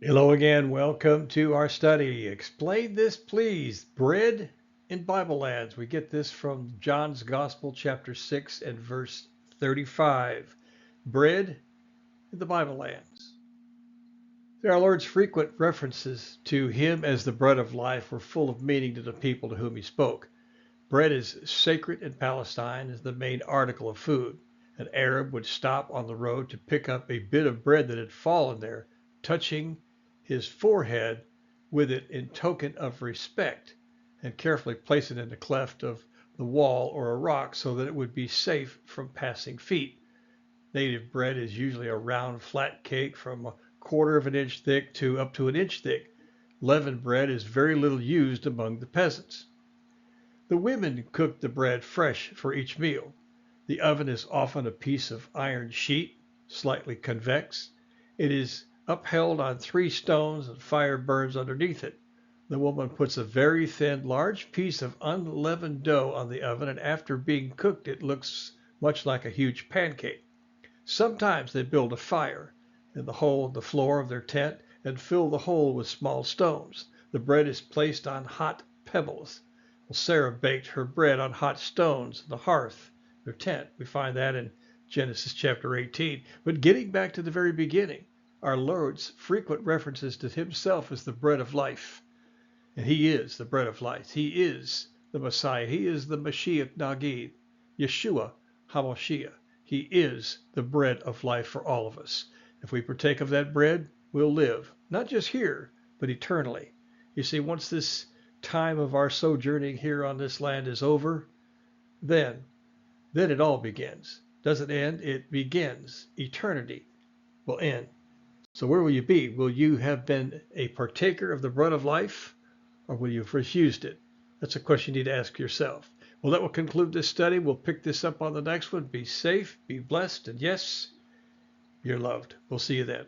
Hello again. Welcome to our study. Explain this, please. Bread in Bible lands. We get this from John's Gospel, chapter 6 and verse 35. Bread in the Bible lands. Our Lord's frequent references to him as the bread of life were full of meaning to the people to whom he spoke. Bread is sacred in Palestine as the main article of food. An Arab would stop on the road to pick up a bit of bread that had fallen there, touching his forehead with it in token of respect, and carefully place it in the cleft of the wall or a rock so that it would be safe from passing feet. Native bread is usually a round, flat cake from a quarter of an inch thick to up to an inch thick. Leavened bread is very little used among the peasants. The women cook the bread fresh for each meal. The oven is often a piece of iron sheet, slightly convex. It is upheld on three stones and fire burns underneath it. The woman puts a very thin, large piece of unleavened dough on the oven, and after being cooked, it looks much like a huge pancake. Sometimes they build a fire in the hole in the floor of their tent and fill the hole with small stones. The bread is placed on hot pebbles. Well, Sarah baked her bread on hot stones in the hearth, their tent. We find that in Genesis chapter 18. But getting back to the very beginning, our Lord's frequent references to himself as the bread of life. And he is the bread of life. He is the Messiah. He is the Mashiach Nagid, Yeshua HaMashiach. He is the bread of life for all of us. If we partake of that bread, we'll live, not just here, but eternally. You see, once this time of our sojourning here on this land is over, then it all begins. Doesn't end, it begins. Eternity will end. So where will you be? Will you have been a partaker of the bread of life, or will you have refused it? That's a question you need to ask yourself. Well, that will conclude this study. We'll pick this up on the next one. Be safe, be blessed, and yes, you're loved. We'll see you then.